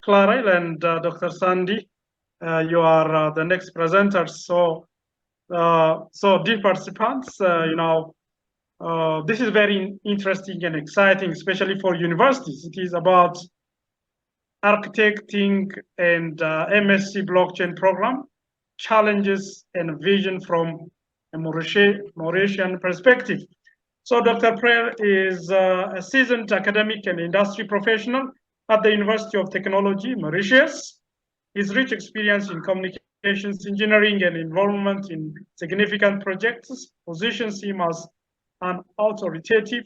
Clarel and Dr. Sandy. You are the next presenters. So dear participants, this is very interesting and exciting, especially for universities. It is about architecting and MSc blockchain program, challenges and vision from a Mauritian perspective. So Dr. Prayer is a seasoned academic and industry professional at the University of Technology, Mauritius. His rich experience in communications engineering and involvement in significant projects positions him as an authoritative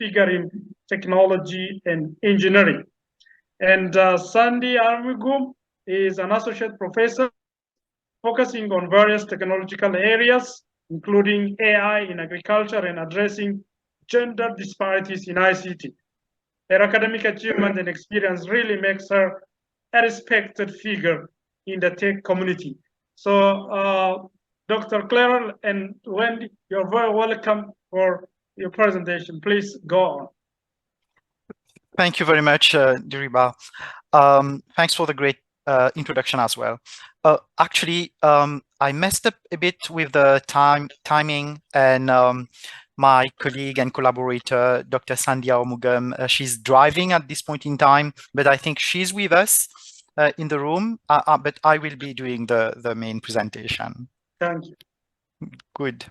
figure in technology and engineering. And Sandy Armoogum is an associate professor focusing on various technological areas, including AI in agriculture and addressing gender disparities in ICT. Her academic achievement and experience really makes her a respected figure in the tech community. So, Dr. Clarel and Wendy, you're very welcome for your presentation. Please go on. Thank you very much, Diriba. Thanks for the great introduction as well. Actually, I messed up a bit with the timing, and my colleague and collaborator, Dr. Sandhya Armoogum, she's driving at this point in time, but I think she's with us in the room, but I will be doing the main presentation. Thank you. Good.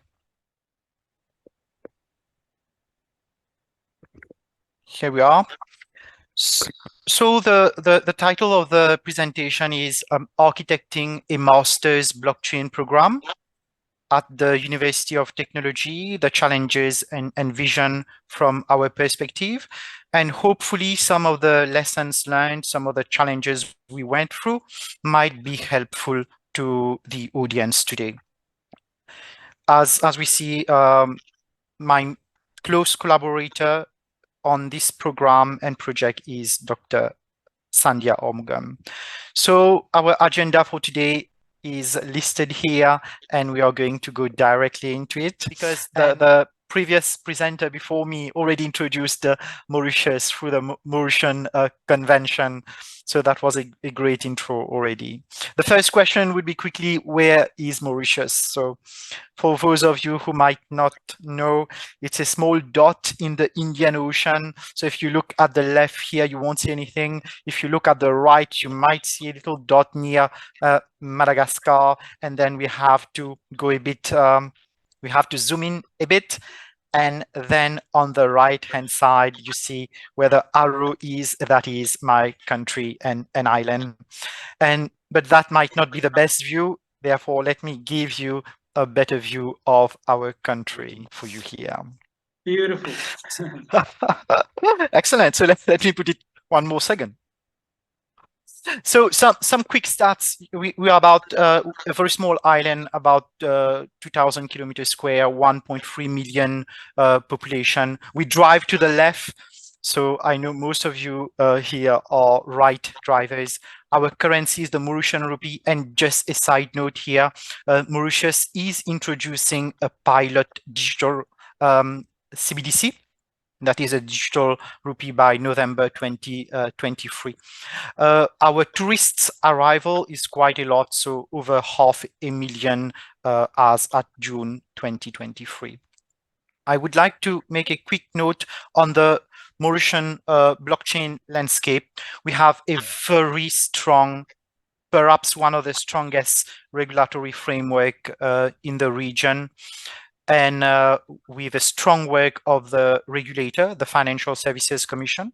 Here we are. So the title of the presentation is Architecting a Master's Blockchain Program at the University of Technology, the challenges and vision from our perspective. And hopefully some of the lessons learned, some of the challenges we went through might be helpful to the audience today. As we see, my close collaborator on this program and project is Dr. Sandhya Armoogum. So our agenda for today is listed here, and we are going to go directly into it because the previous presenter before me already introduced Mauritius through the Mauritian convention. So that was a great intro already. The first question would be quickly, where is Mauritius? So for those of you who might not know, it's a small dot in the Indian Ocean. So if you look at the left here, you won't see anything. If you look at the right, you might see a little dot near Madagascar. And then we have to go a bit, we have to zoom in a bit. And then on the right-hand side, you see where the arrow is, that is my country and an island. But that might not be the best view. Therefore, let me give you a better view of our country for you here. Beautiful. Excellent. So let me put it one more second. So some quick stats. We are about a very small island, about 2,000 kilometers square, 1.3 million population. We drive to the left. So I know most of you here are right drivers. Our currency is the Mauritian rupee. And just a side note here, Mauritius is introducing a pilot digital CBDC. That is a digital rupee by November 2023. Our tourists arrival is quite a lot, so over 500,000 as at June 2023. I would like to make a quick note on the Mauritian blockchain landscape. We have a very strong, perhaps one of the strongest regulatory framework in the region. And with a strong work of the regulator, the Financial Services Commission.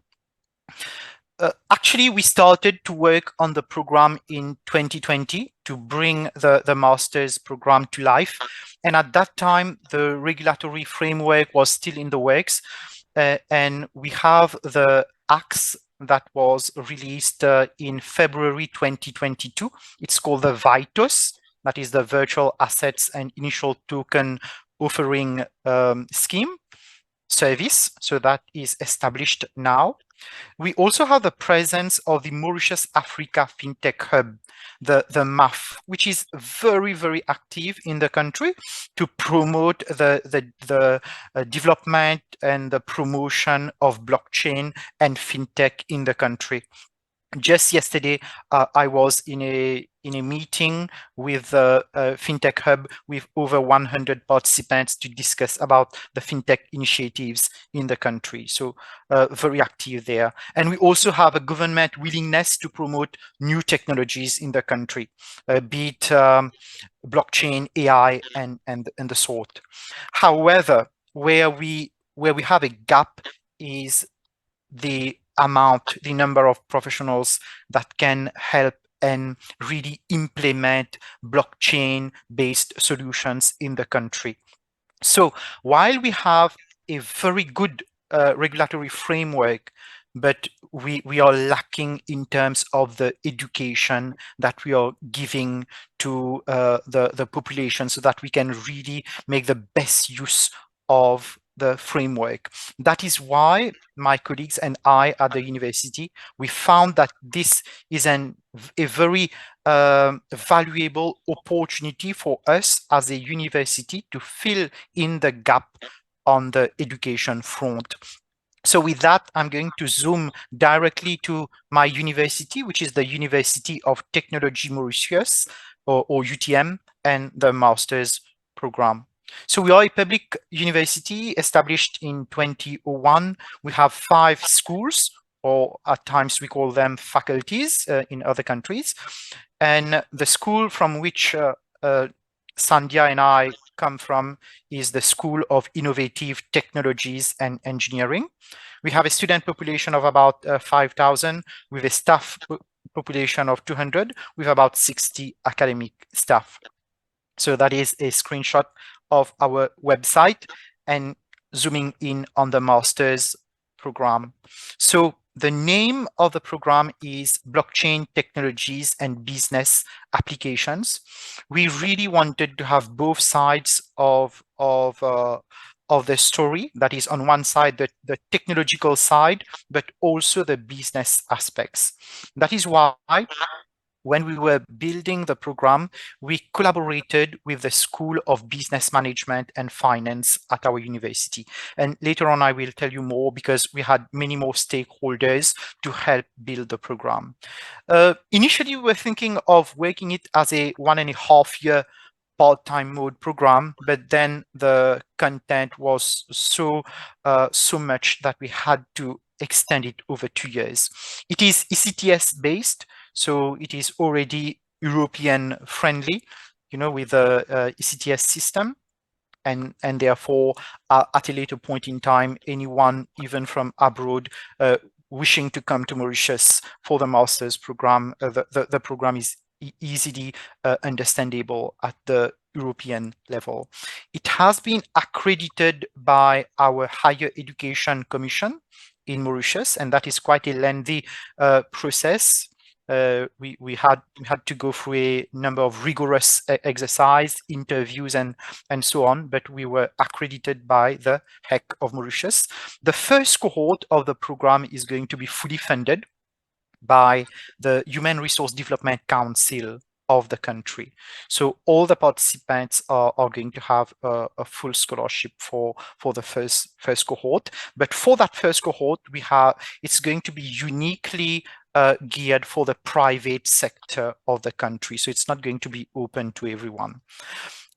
Actually, we started to work on the program in 2020 to bring the master's program to life. And at that time, the regulatory framework was still in the works. And we have the acts that was released in February 2022. It's called the VITOS, that is the Virtual Assets and Initial Token Offering scheme service. So that is established now. We also have the presence of the Mauritius Africa FinTech Hub, the MAF, which is very, very active in the country to promote the development and the promotion of blockchain and FinTech in the country. Just yesterday, I was in a meeting with a FinTech Hub with over 100 participants to discuss about the FinTech initiatives in the country. So very active there. And we also have a government willingness to promote new technologies in the country, be it blockchain, AI, and the sort. However, where we have a gap is the number of professionals that can help and really implement blockchain-based solutions in the country. So while we have a very good regulatory framework, but we are lacking in terms of the education that we are giving to the population so that we can really make the best use of the framework. That is why my colleagues and I at the university, we found that this is a very valuable opportunity for us as a university to fill in the gap on the education front. So with that, I'm going to zoom directly to my university, which is the University of Technology Mauritius, or UTM, and the master's program. So we are a public university established in 2001. We have 5 schools, or at times we call them faculties in other countries. And the school from which Sandhya and I come from is the School of Innovative Technologies and Engineering. We have a student population of about 5,000 with a staff population of 200 with about 60 academic staff. So that is a screenshot of our website and zooming in on the master's program. So the name of the program is Blockchain Technologies and Business Applications. We really wanted to have both sides of the story. That is, on one side, the technological side, but also the business aspects. That is why when we were building the program, we collaborated with the School of Business Management and Finance at our university. And later on, I will tell you more because we had many more stakeholders to help build the program. Initially, we were thinking of working it as a 1.5-year part-time mode program, but then the content was so much that we had to extend it over 2 years. It is ECTS based, so it is already European friendly, with the ECTS system. And therefore, at a later point in time, anyone, even from abroad, wishing to come to Mauritius for the master's program, the program is easily understandable at the European level. It has been accredited by our Higher Education Commission in Mauritius, and that is quite a lengthy process. We had to go through a number of rigorous exercise, interviews, and so on, but we were accredited by the HEC of Mauritius. The first cohort of the program is going to be fully funded by the Human Resource Development Council of the country. So all the participants are going to have a full scholarship for the first cohort. But for that first cohort, it's going to be uniquely geared for the private sector of the country. So it's not going to be open to everyone.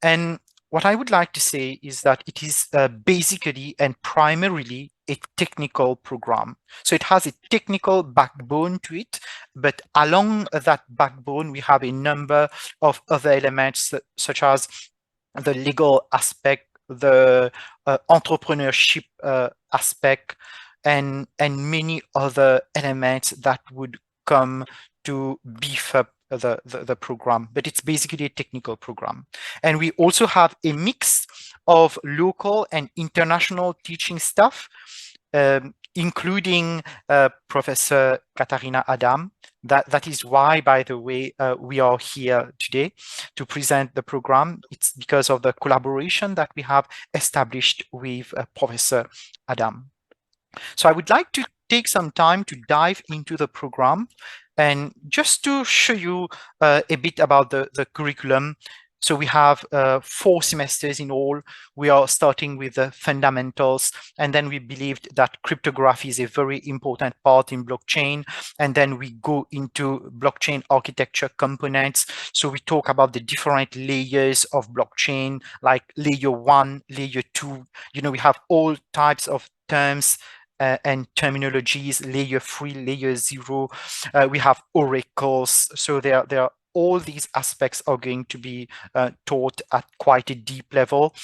And what I would like to say is that it is basically and primarily a technical program. So it has a technical backbone to it, but along that backbone, we have a number of other elements such as the legal aspect, the entrepreneurship aspect, and many other elements that would come to beef up the program, but it's basically a technical program. And we also have a mix of local and international teaching staff, including Professor Cathrine Adama. That is why, by the way, we are here today to present the program. It's because of the collaboration that we have established with Professor Adama. So I would like to take some time to dive into the program and just to show you a bit about the curriculum. So we have 4 semesters in all. We are starting with the fundamentals, and then we believed that cryptography is a very important part in blockchain. And then we go into blockchain architecture components. So we talk about the different layers of blockchain, like layer 1, layer 2. You know, we have all types of terms and terminologies, layer 3, layer 0. We have oracles. So there are all these aspects are going to be taught at quite a deep level.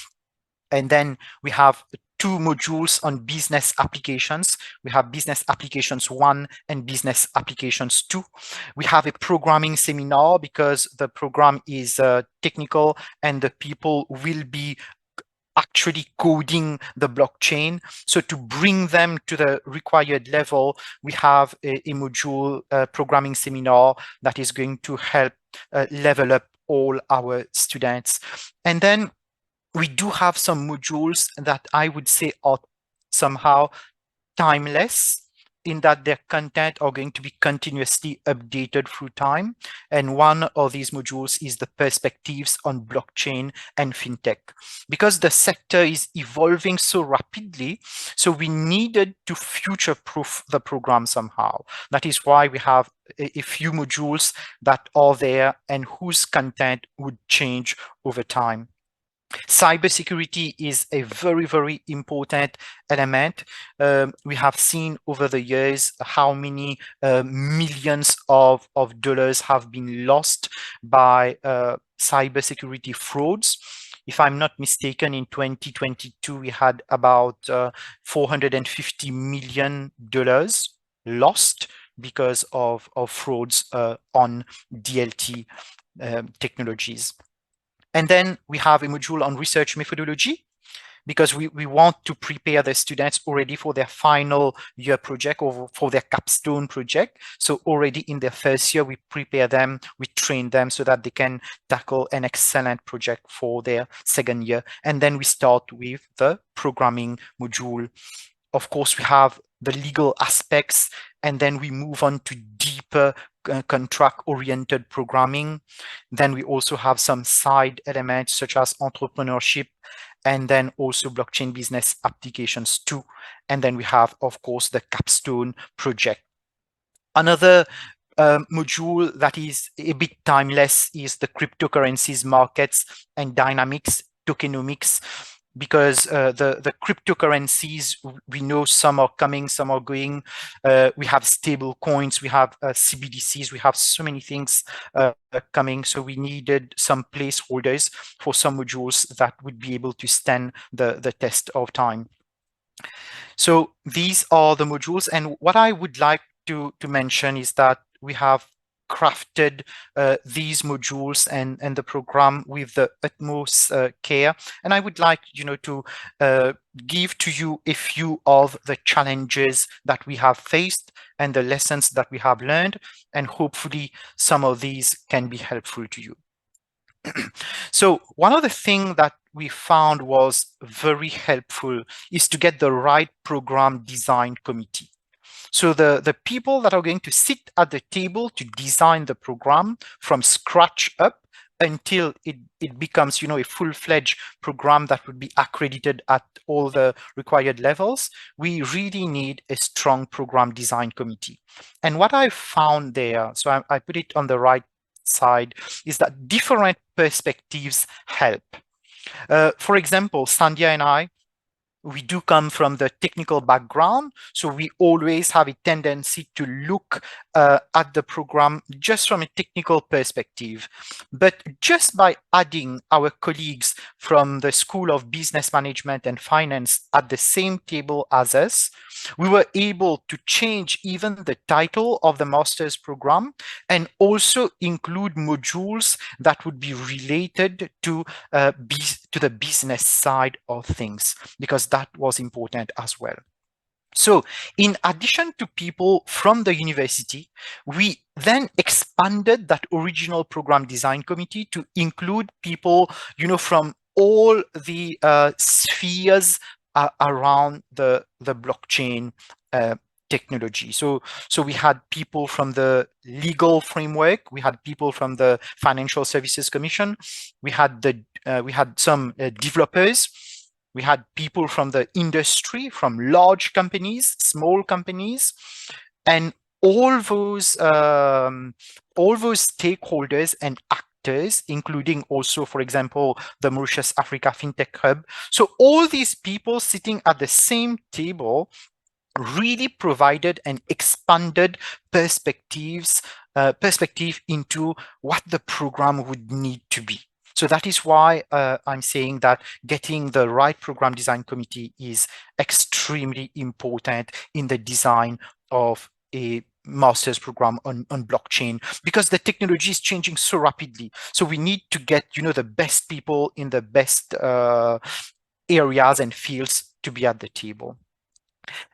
And then we have 2 modules on business applications. We have business applications 1 and business applications 2. We have a programming seminar because the program is technical and the people will be actually coding the blockchain. So to bring them to the required level, we have a module programming seminar that is going to help level up all our students. And then we do have some modules that I would say are somehow timeless, in that their content are going to be continuously updated through time. And one of these modules is the perspectives on blockchain and fintech. Because the sector is evolving so rapidly, so we needed to future-proof the program somehow. That is why we have a few modules that are there and whose content would change over time. Cybersecurity is a very, very important element. We have seen over the years how many millions of dollars have been lost by cybersecurity frauds. If I'm not mistaken, in 2022, we had about $450 million lost because of frauds on DLT technologies. And then we have a module on research methodology, because we want to prepare the students already for their final year project or for their capstone project. So already in their first year, we prepare them, we train them so that they can tackle an excellent project for their second year. And then we start with the programming module. Of course, we have the legal aspects, and then we move on to deeper contract-oriented programming. Then we also have some side elements such as entrepreneurship, and then also blockchain business applications too. And then we have, of course, the capstone project. Another module that is a bit timeless is the cryptocurrencies markets and dynamics, tokenomics, because the cryptocurrencies, we know some are coming, some are going. We have stable coins, we have CBDCs, we have so many things coming. So we needed some placeholders for some modules that would be able to stand the test of time. So these are the modules. And what I would like to mention is that we have crafted these modules and the program with the utmost care. And I would like, to give to you a few of the challenges that we have faced and the lessons that we have learned, and hopefully some of these can be helpful to you. So one of the things that we found was very helpful is to get the right program design committee. So the people that are going to sit at the table to design the program from scratch up until it becomes, a full-fledged program that would be accredited at all the required levels, we really need a strong program design committee. And what I found there, so I put it on the right side, is that different perspectives help. For example, Sandhya and I, we do come from the technical background, so we always have a tendency to look at the program just from a technical perspective. But just by adding our colleagues from the School of Business Management and Finance at the same table as us, we were able to change even the title of the master's program and also include modules that would be related to the business side of things, because that was important as well. So in addition to people from the university, we then expanded that original program design committee to include people, from all the spheres around the blockchain technology. So we had people from the legal framework, we had people from the Financial Services Commission, we had some developers, we had people from the industry, from large companies, small companies, and all those stakeholders and actors, including also, for example, the Mauritius Africa FinTech Hub. So all these people sitting at the same table really provided an expanded perspective into what the program would need to be. So that is why I'm saying that getting the right program design committee is extremely important in the design of a master's program on blockchain, because the technology is changing so rapidly. So we need to get, the best people in the best areas and fields to be at the table.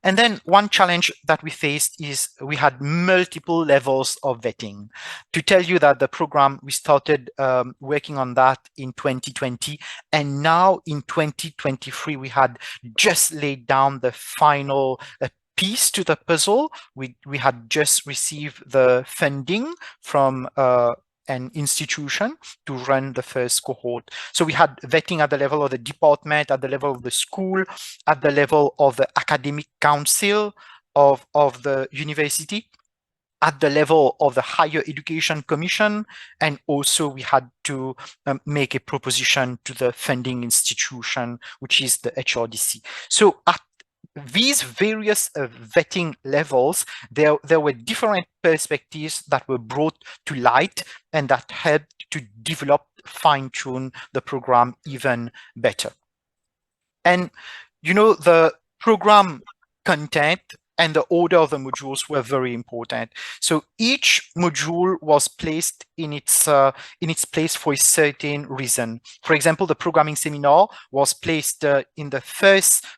And then one challenge that we faced is we had multiple levels of vetting. To tell you that the program, we started working on that in 2020, and now in 2023, we had just laid down the final piece to the puzzle. We had just received the funding from an institution to run the first cohort. So we had vetting at the level of the department, at the level of the school, at the level of the academic council of the university, at the level of the Higher Education Commission, and also we had to make a proposition to the funding institution, which is the HRDC. So at these various vetting levels, there were different perspectives that were brought to light and that helped to develop, fine-tune the program even better. And, the program content and the order of the modules were very important. So each module was placed in its place for a certain reason. For example, the programming seminar was placed in the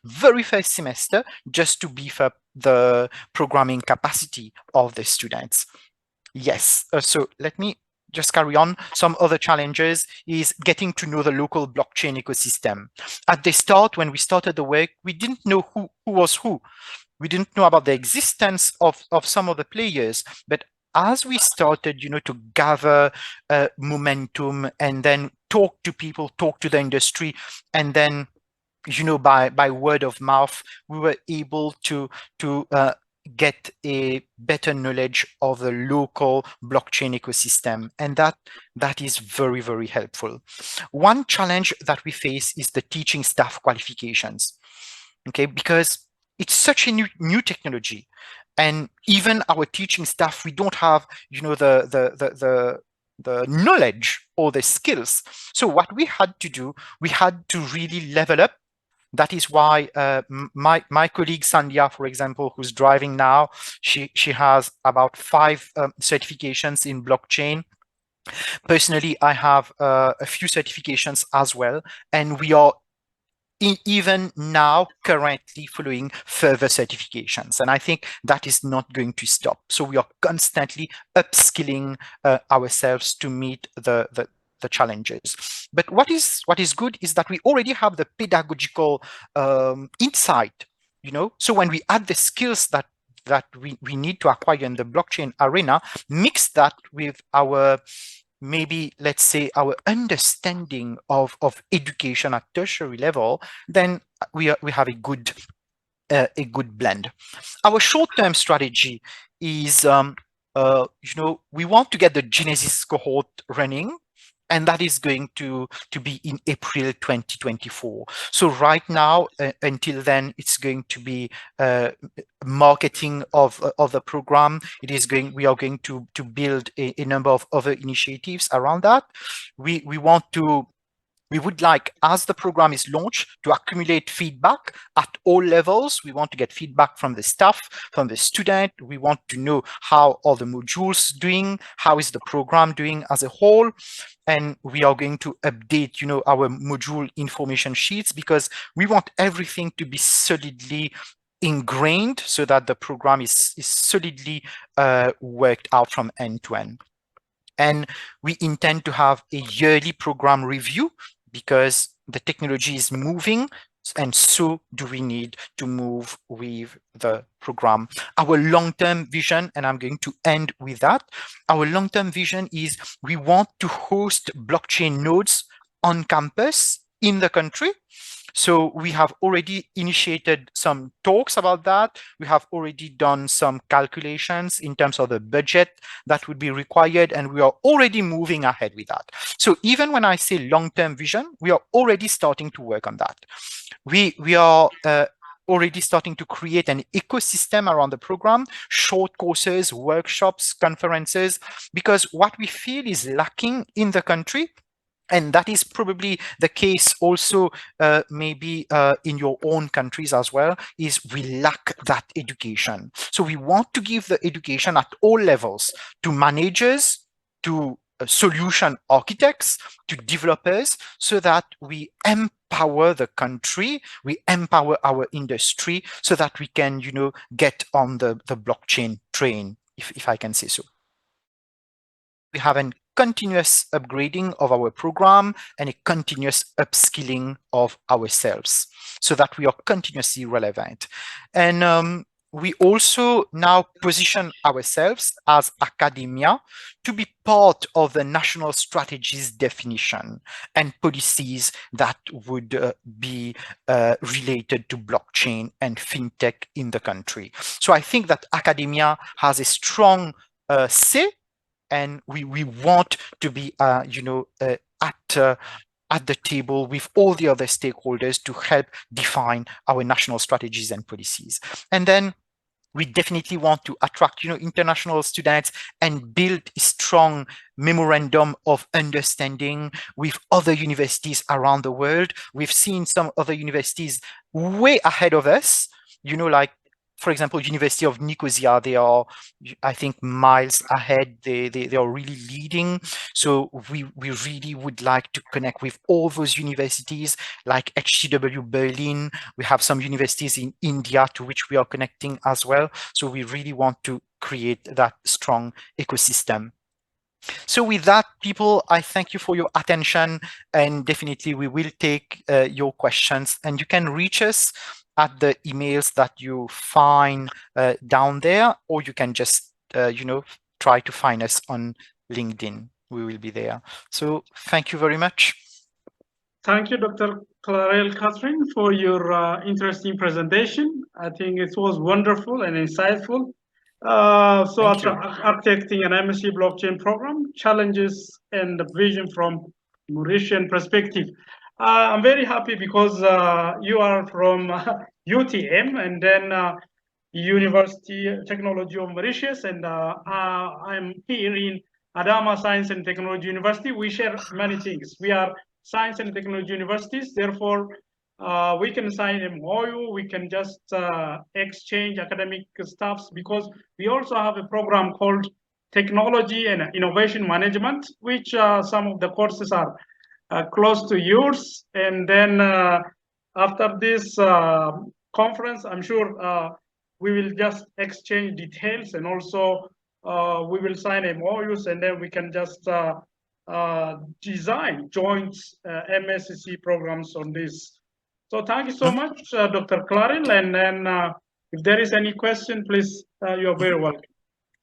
very first semester, just to beef up the programming capacity of the students. Yes, so let me just carry on. Some other challenges is getting to know the local blockchain ecosystem. At the start, when we started the work, we didn't know who was who. We didn't know about the existence of some of the players, but as we started, to gather momentum and then talk to people, talk to the industry, and then, by word of mouth, we were able to get a better knowledge of the local blockchain ecosystem, and that is very, very helpful. One challenge that we face is the teaching staff qualifications, okay, because it's such a new technology, and even our teaching staff, we don't have, the knowledge or the skills. So what we had to do, we had to really level up. That is why my colleague Sandhya, for example, who's driving now, she has about 5 certifications in blockchain. Personally, I have a few certifications as well, and we are even now currently following further certifications, and I think that is not going to stop. So we are constantly upskilling ourselves to meet the challenges. But what is good is that we already have the pedagogical insight, so when we add the skills that we need to acquire in the blockchain arena, mix that with our, maybe, let's say, our understanding of education at tertiary level, then we have a good blend. Our short-term strategy is, we want to get the Genesis cohort running, and that is going to be in April 2024. So right now, until then, it's going to be marketing of the program. We are going to build a number of other initiatives around that. We would like, as the program is launched, to accumulate feedback at all levels. We want to get feedback from the staff, from the student. We want to know how are the modules doing, how is the program doing as a whole. And we are going to update, our module information sheets, because we want everything to be solidly ingrained so that the program is solidly worked out from end to end. And we intend to have a yearly program review, because the technology is moving. And so do we need to move with the program. Our long-term vision, and I'm going to end with that, our long-term vision is we want to host blockchain nodes on campus in the country. So we have already initiated some talks about that. We have already done some calculations in terms of the budget that would be required, and we are already moving ahead with that. So even when I say long-term vision, we are already starting to work on that. We are already starting to create an ecosystem around the program, short courses, workshops, conferences, because what we feel is lacking in the country, and that is probably the case also maybe in your own countries as well, is we lack that education. So we want to give the education at all levels to managers, to solution architects, to developers, so that we empower the country, we empower our industry, so that we can, you know, get on the blockchain train, if I can say so. We have a continuous upgrading of our program and a continuous upskilling of ourselves so that we are continuously relevant. And we also now position ourselves as academia to be part of the national strategies definition and policies that would be related to blockchain and fintech in the country. So I think that academia has a strong say, and we want to be, you know, at the table with all the other stakeholders to help define our national strategies and policies. And then we definitely want to attract, you know, international students and build a strong memorandum of understanding with other universities around the world. We've seen some other universities way ahead of us, you know, like, for example, University of Nicosia, they are, I think, miles ahead. They are really leading. So we really would like to connect with all those universities, like HTW Berlin. We have some universities in India to which we are connecting as well. So we really want to create that strong ecosystem. So with that, people, I thank you for your attention, and definitely we will take your questions, and you can reach us at the emails that you find down there, or you can just, you know, try to find us on LinkedIn. We will be there. So thank you very much. Thank you, Dr. Clarel, Cathrine, for your interesting presentation. I think it was wonderful and insightful. So architecting an MSc blockchain program, challenges and the vision from Mauritian perspective. I'm very happy because you are from UTM and then University Technology of Mauritius, and I'm here in Adama Science and Technology University. We share many things. We are science and technology universities, therefore we can sign a MOU, we can just exchange academic stuffs, because we also have a program called Technology and Innovation Management, which some of the courses are close to yours. And then after this conference, I'm sure we will just exchange details, and also we will sign MOUs, and then we can just design joint MSc programs on this. So thank you so much, Dr. Clarel. And then if there is any question, please, you're very welcome.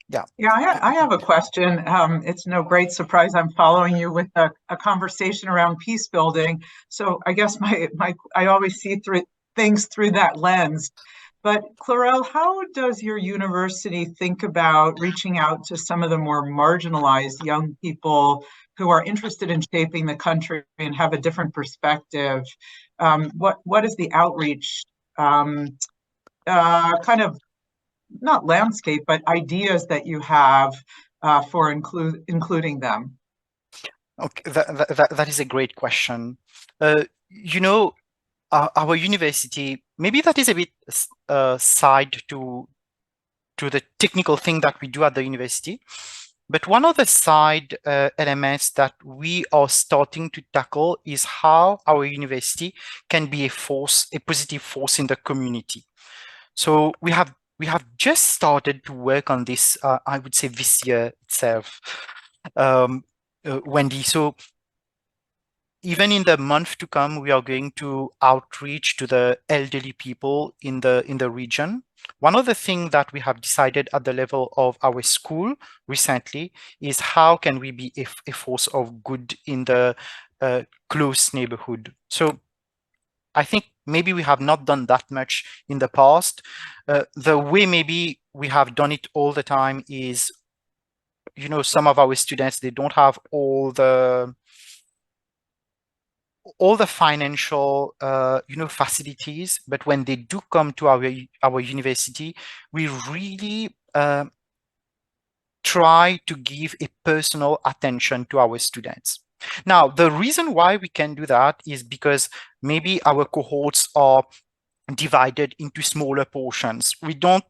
Yeah, I have a question. It's no great surprise I'm following you with a conversation around peace building. So I guess I always see things through that lens. But Clarel, how does your university think about reaching out to some of the more marginalized young people who are interested in shaping the country and have a different perspective? What is the outreach kind of, not landscape, but ideas that you have for including them? Okay, that is a great question. You know, our university, maybe that is a bit side to the technical thing that we do at the university, but one of the side elements that we are starting to tackle is how our university can be a positive force in the community. So we have just started to work on this, I would say, this year itself, Wendy. So even in the month to come, we are going to outreach to the elderly people in the region. One of the things that we have decided at the level of our school recently is how can we be a force of good in the close neighborhood. So I think maybe we have not done that much in the past. The way maybe we have done it all the time is, you know, some of our students, they don't have all the financial facilities, but when they do come to our university, we really try to give a personal attention to our students. Now, the reason why we can do that is because maybe our cohorts are divided into smaller portions. We don't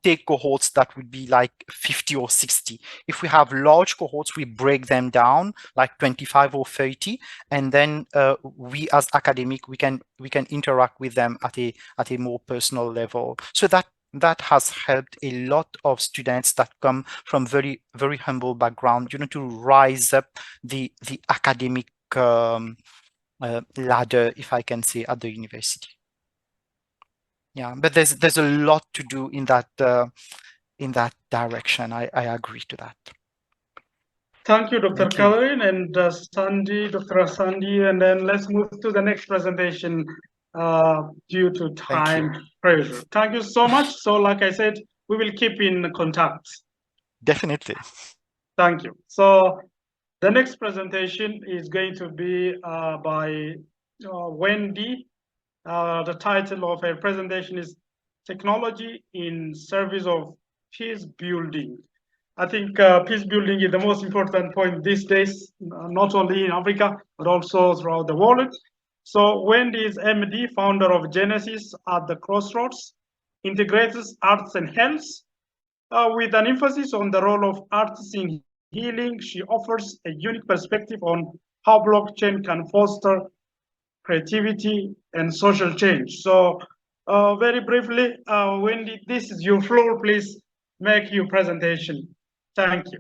take cohorts that would be like 50 or 60. If we have large cohorts, we break them down like 25 or 30, and then we as academic, we can interact with them at a more personal level. So that has helped a lot of students that come from very, very humble background, you know, to rise up the academic ladder, if I can say, at the university. Yeah, but there's a lot to do in that direction. I agree to that. Thank you, Dr. Thank you. Cathrine and Dr. Sandy, and then let's move to the next presentation due to time pressure. Thank you so much. So like I said, we will keep in contact. Definitely. Thank you. So the next presentation is going to be by Wendy. The title of her presentation is Technology in Service of Peace Building. I think peace building is the most important point these days, not only in Africa, but also throughout the world. So Wendy is MD, founder of Genesis at the Crossroads, integrates arts and health with an emphasis on the role of arts in healing. She offers a unique perspective on how blockchain can foster creativity and social change. So very briefly, Wendy, this is your floor. Please make your presentation. Thank you.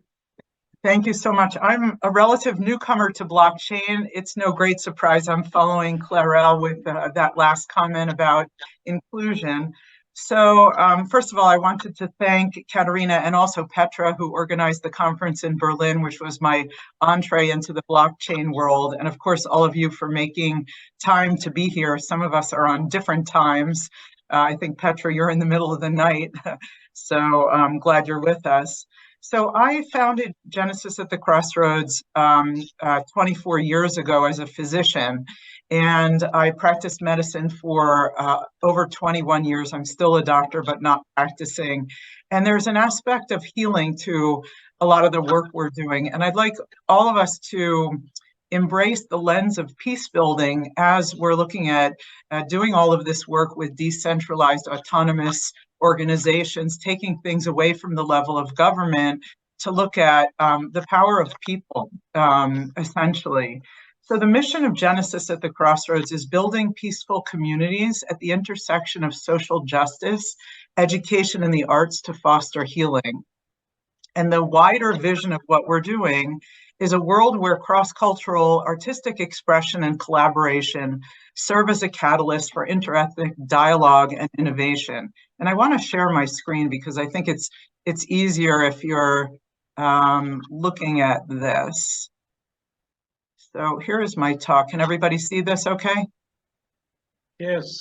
Thank you so much. I'm a relative newcomer to blockchain. It's no great surprise I'm following Clarel with that last comment about inclusion. So first of all, I wanted to thank Katerina and also Petra, who organized the conference in Berlin, which was my entree into the blockchain world. And of course, all of you for making time to be here. Some of us are on different times. I think, Petra, you're in the middle of the night. So I'm glad you're with us. So I founded Genesis at the Crossroads 24 years ago as a physician, and I practiced medicine for over 21 years. I'm still a doctor, but not practicing. And there's an aspect of healing to a lot of the work we're doing. And I'd like all of us to embrace the lens of peace building as we're looking at doing all of this work with decentralized, autonomous organizations, taking things away from the level of government to look at the power of people, essentially. So the mission of Genesis at the Crossroads is building peaceful communities at the intersection of social justice, education, and the arts to foster healing. And the wider vision of what we're doing is a world where cross-cultural artistic expression and collaboration serve as a catalyst for interethnic dialogue and innovation. And I want to share my screen because I think it's easier if you're looking at this. So here is my talk. Can everybody see this okay? Yes.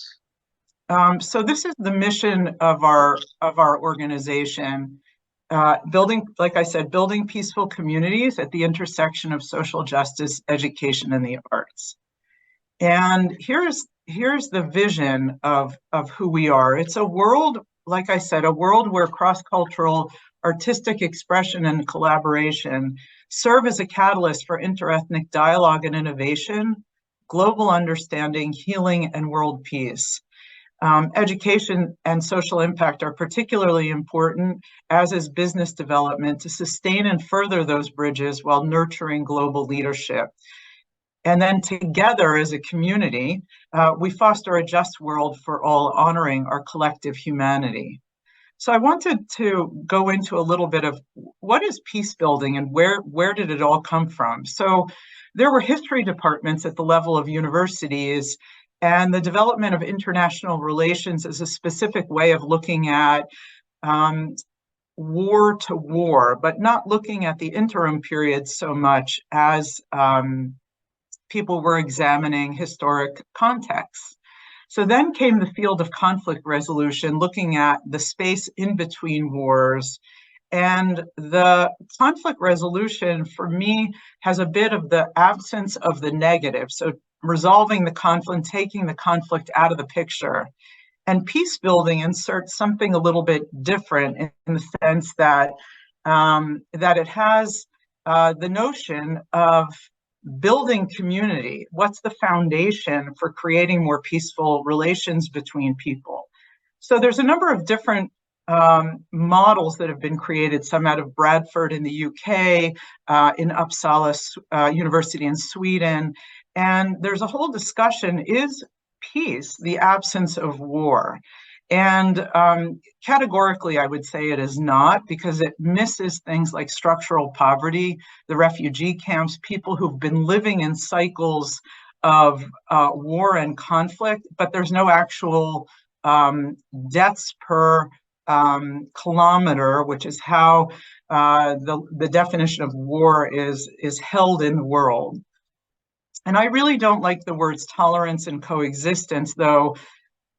So this is the mission of our organization. Building, like I said, building peaceful communities at the intersection of social justice, education, and the arts. And here's the vision of who we are. It's a world, like I said, a world where cross-cultural artistic expression and collaboration serve as a catalyst for interethnic dialogue and innovation, global understanding, healing, and world peace. Education and social impact are particularly important, as is business development, to sustain and further those bridges while nurturing global leadership. And then together as a community, we foster a just world for all, honoring our collective humanity. So I wanted to go into a little bit of what is peace building and where did it all come from? So there were history departments at the level of universities, and the development of international relations is a specific way of looking at war to war, but not looking at the interim period so much as people were examining historic contexts. So then came the field of conflict resolution, looking at the space in between wars. And the conflict resolution, for me, has a bit of the absence of the negative. So resolving the conflict, taking the conflict out of the picture. And peace building inserts something a little bit different in the sense that, that it has the notion of building community. What's the foundation for creating more peaceful relations between people? So there's a number of different models that have been created, some out of Bradford in the UK, in Uppsala University in Sweden. And there's a whole discussion, is peace the absence of war? And categorically, I would say it is not, because it misses things like structural poverty, the refugee camps, people who've been living in cycles of war and conflict, but there's no actual deaths per kilometer, which is how the definition of war is held in the world. And I really don't like the words tolerance and coexistence, though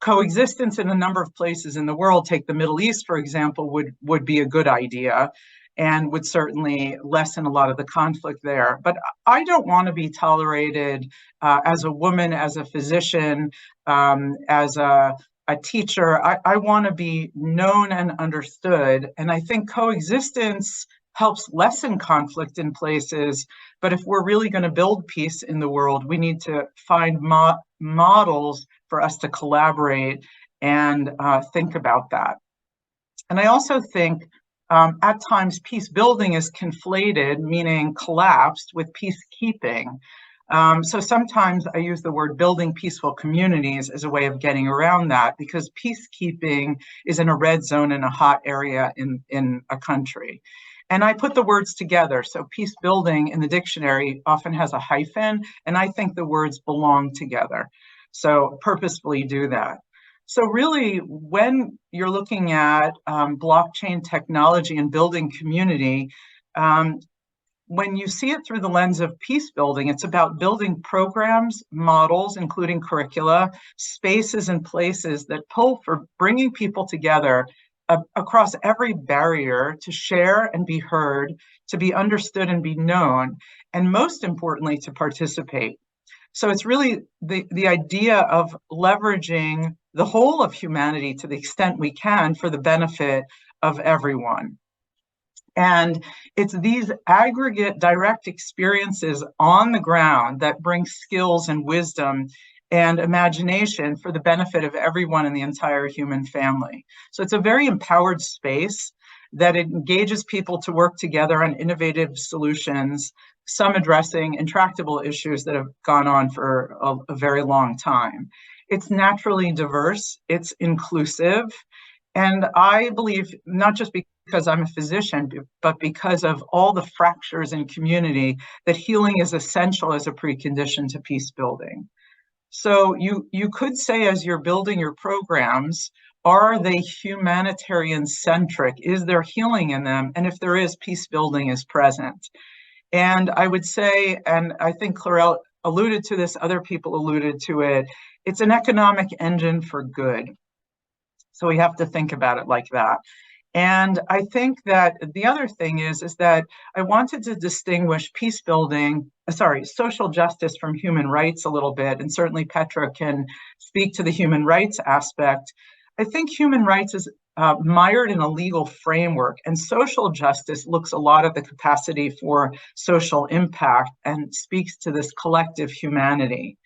coexistence in a number of places in the world, take the Middle East, for example, would be a good idea and would certainly lessen a lot of the conflict there. But I don't want to be tolerated as a woman, as a physician, as a teacher. I want to be known and understood. And I think coexistence helps lessen conflict in places. But if we're really going to build peace in the world, we need to find models for us to collaborate and think about that. And I also think at times peace building is conflated, meaning collapsed, with peacekeeping. So sometimes I use the word building peaceful communities as a way of getting around that, because peacekeeping is in a red zone in a hot area in a country. And I put the words together. So peace building in the dictionary often has a hyphen, and I think the words belong together. So purposefully do that. So really, when you're looking at blockchain technology and building community, when you see it through the lens of peace building, it's about building programs, models, including curricula, spaces and places that pull for bringing people together across every barrier to share and be heard, to be understood and be known, and most importantly, to participate. So it's really the idea of leveraging the whole of humanity to the extent we can for the benefit of everyone. And it's these aggregate direct experiences on the ground that bring skills and wisdom and imagination for the benefit of everyone in the entire human family. So it's a very empowered space that engages people to work together on innovative solutions, some addressing intractable issues that have gone on for a very long time. It's naturally diverse, it's inclusive, and I believe, not just because I'm a physician, but because of all the fractures in community, that healing is essential as a precondition to peace building. So you could say, as you're building your programs, are they humanitarian-centric? Is there healing in them? And if there is, peace building is present. And I would say, and I think Clarel alluded to this, other people alluded to it, it's an economic engine for good. So we have to think about it like that. And I think that the other thing is that I wanted to distinguish peace building, social justice from human rights a little bit. And certainly Petra can speak to the human rights aspect. I think human rights is mired in a legal framework, and social justice looks a lot at the capacity for social impact and speaks to this collective humanity.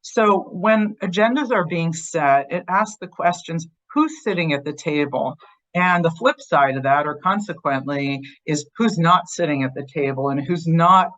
So when agendas are being set, it asks the questions, who's sitting at the table? And the flip side of that, or consequently, is who's not sitting at the table and who's not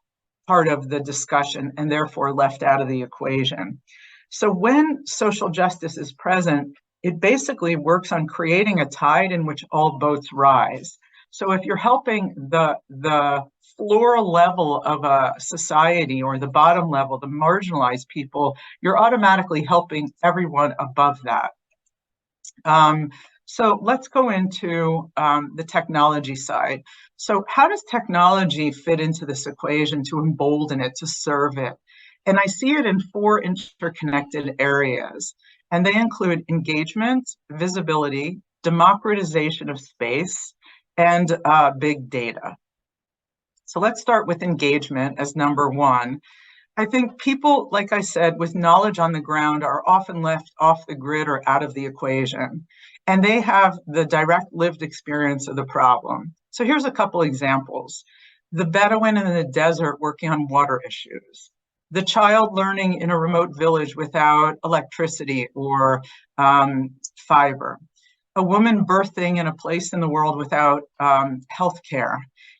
part of the discussion and therefore left out of the equation. So when social justice is present, it basically works on creating a tide in which all boats rise. So if you're helping the floor level of a society or the bottom level, the marginalized people, you're automatically helping everyone above that. So let's go into the technology side. So how does technology fit into this equation to embolden it, to serve it? And I see it in 4 interconnected areas, and they include engagement, visibility, democratization of space, and big data. So let's start with engagement as number 1. I think people, like I said, with knowledge on the ground are often left off the grid or out of the equation, and they have the direct lived experience of the problem. So here's a couple examples. The Bedouin in the desert working on water issues. The child learning in a remote village without electricity or fiber. A woman birthing in a place in the world without healthcare.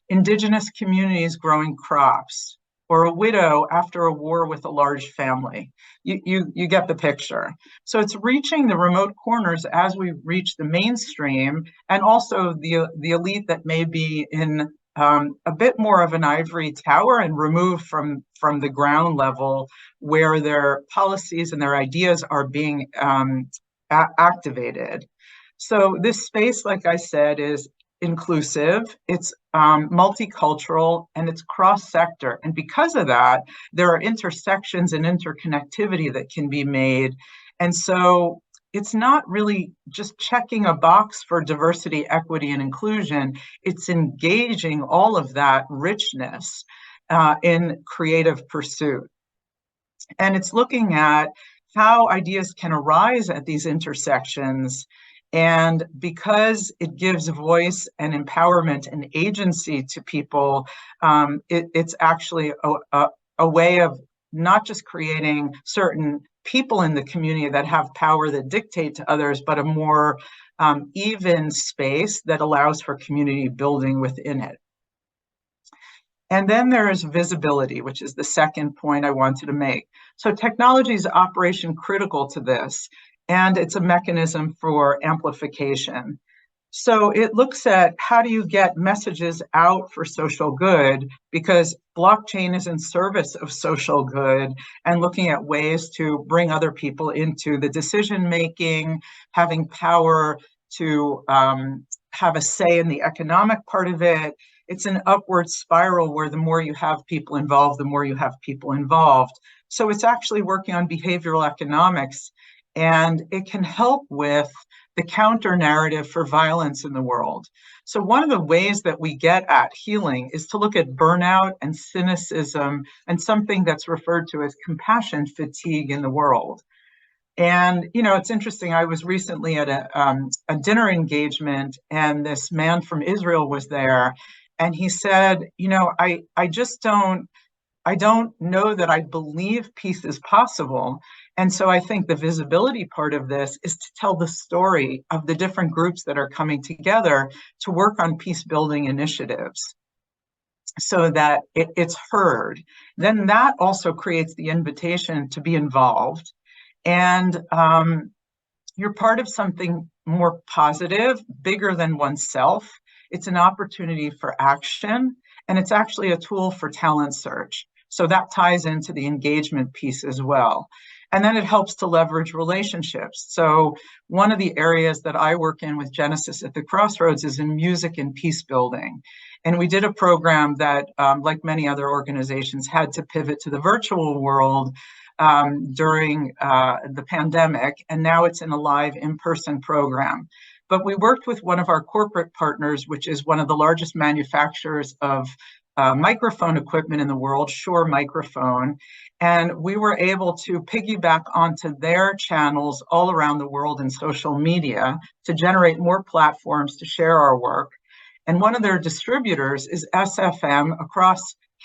Indigenous communities growing crops, or a widow after a war with a large family. You get the picture. So it's reaching the remote corners as we reach the mainstream, and also the elite that may be in a bit more of an ivory tower and removed from the ground level, where their policies and their ideas are being activated. So this space, like I said, is inclusive, it's multicultural, and it's cross-sector. And because of that, there are intersections and interconnectivity that can be made. And so it's not really just checking a box for diversity, equity, and inclusion. It's engaging all of that richness in creative pursuit. And it's looking at how ideas can arise at these intersections. And because it gives voice and empowerment and agency to people, it's actually a way of not just creating certain people in the community that have power that dictate to others, but a more even space that allows for community building within it. And then there is visibility, which is the second point I wanted to make. So technology is operation critical to this, and it's a mechanism for amplification. So it looks at how do you get messages out for social good, because blockchain is in service of social good, and looking at ways to bring other people into the decision making, having power to have a say in the economic part of it. It's an upward spiral where the more you have people involved, the more you have people involved. So it's actually working on behavioral economics, and it can help with the counter narrative for violence in the world. So one of the ways that we get at healing is to look at burnout and cynicism and something that's referred to as compassion fatigue in the world. And, you know, it's interesting. I was recently at a dinner engagement, and this man from Israel was there. And he said, you know, I don't know that I believe peace is possible. And so I think the visibility part of this is to tell the story of the different groups that are coming together to work on peace building initiatives so that it's heard. Then that also creates the invitation to be involved. And you're part of something more positive, bigger than oneself. It's an opportunity for action, and it's actually a tool for talent search. So that ties into the engagement piece as well. And then it helps to leverage relationships. So one of the areas that I work in with Genesis at the Crossroads is in music and peace building. And we did a program that, like many other organizations, had to pivot to the virtual world during the pandemic, and now it's in a live in-person program. But we worked with one of our corporate partners, which is one of the largest manufacturers of microphone equipment in the world, Shure Microphone, and we were able to piggyback onto their channels all around the world in social media to generate more platforms to share our work. And one of their distributors is SFM across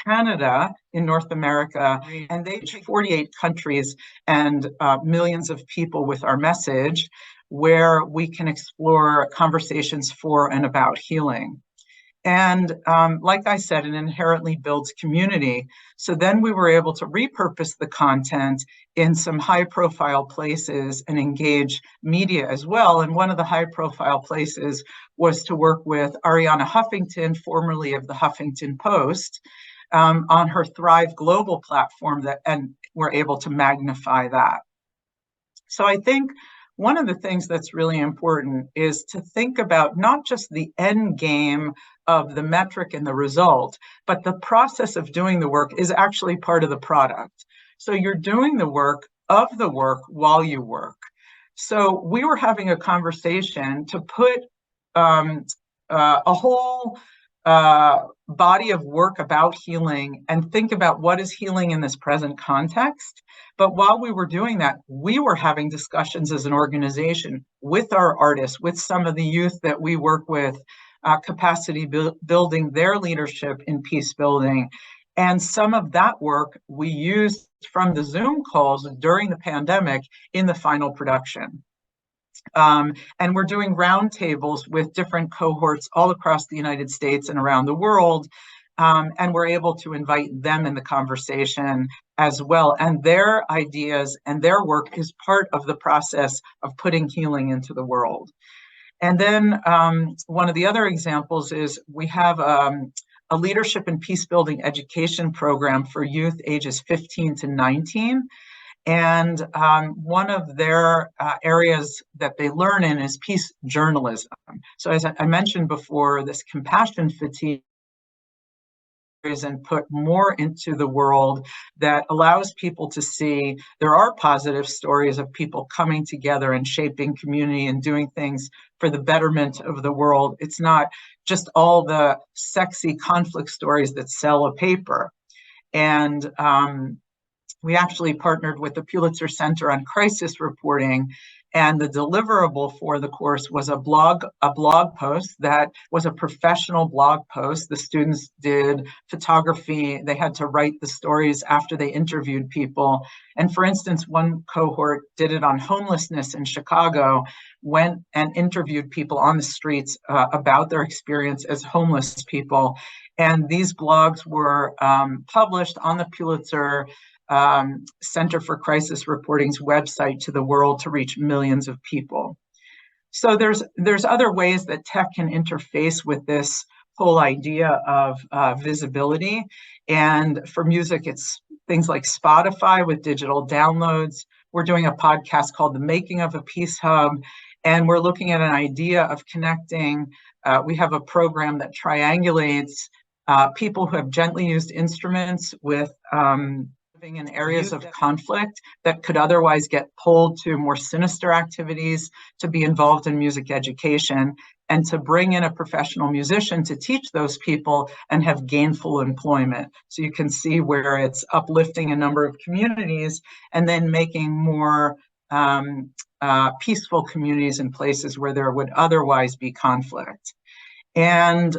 Canada in North America, and they reach 48 countries and millions of people with our message, where we can explore conversations for and about healing. And like I said, it inherently builds community. So then we were able to repurpose the content in some high profile places and engage media as well. And one of the high profile places was to work with Ariana Huffington, formerly of the Huffington Post, on her Thrive Global platform, and we're able to magnify that. So I think one of the things that's really important is to think about not just the end game of the metric and the result, but the process of doing the work is actually part of the product. So you're doing the work of the work while you work. So we were having a conversation to put a whole body of work about healing and think about what is healing in this present context. But while we were doing that, we were having discussions as an organization with our artists, with some of the youth that we work with, capacity building their leadership in peace building. And some of that work we used from the Zoom calls during the pandemic in the final production. And we're doing roundtables with different cohorts all across the United States and around the world. And we're able to invite them in the conversation as well. And their ideas and their work is part of the process of putting healing into the world. And then one of the other examples is we have a leadership and peace building education program for youth ages 15 to 19. And one of their areas that they learn in is peace journalism. So as I mentioned before, this compassion fatigue and put more into the world that allows people to see there are positive stories of people coming together and shaping community and doing things for the betterment of the world. It's not just all the sexy conflict stories that sell a paper. And we actually partnered with the Pulitzer Center on Crisis Reporting, and the deliverable for the course was a blog post that was a professional blog post. The students did photography. They had to write the stories after they interviewed people. And for instance, one cohort did it on homelessness in Chicago, went and interviewed people on the streets about their experience as homeless people. And these blogs were published on the Pulitzer Center for Crisis Reporting's website to the world to reach millions of people. So there's other ways that tech can interface with this whole idea of visibility. And for music, it's things like Spotify with digital downloads. We're doing a podcast called The Making of a Peace Hub, and we're looking at an idea of connecting. We have a program that triangulates people who have gently used instruments with in areas of conflict that could otherwise get pulled to more sinister activities, to be involved in music education, and to bring in a professional musician to teach those people and have gainful employment. So you can see where it's uplifting a number of communities and then making more peaceful communities in places where there would otherwise be conflict. And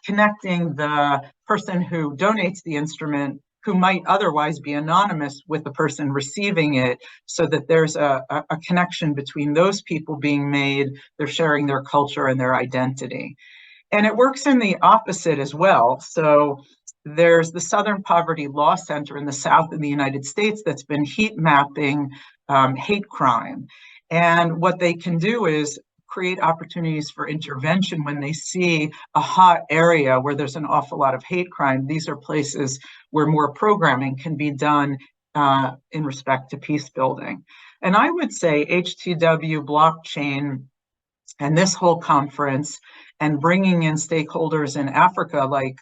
connecting the person who donates the instrument, who might otherwise be anonymous, with the person receiving it, so that there's a connection between those people being made. They're sharing their culture and their identity. And it works in the opposite as well. So there's the Southern Poverty Law Center in the South in the United States that's been heat mapping hate crime. And what they can do is create opportunities for intervention when they see a hot area where there's an awful lot of hate crime. These are places where more programming can be done in respect to peace building. And I would say HTW blockchain and this whole conference and bringing in stakeholders in Africa, like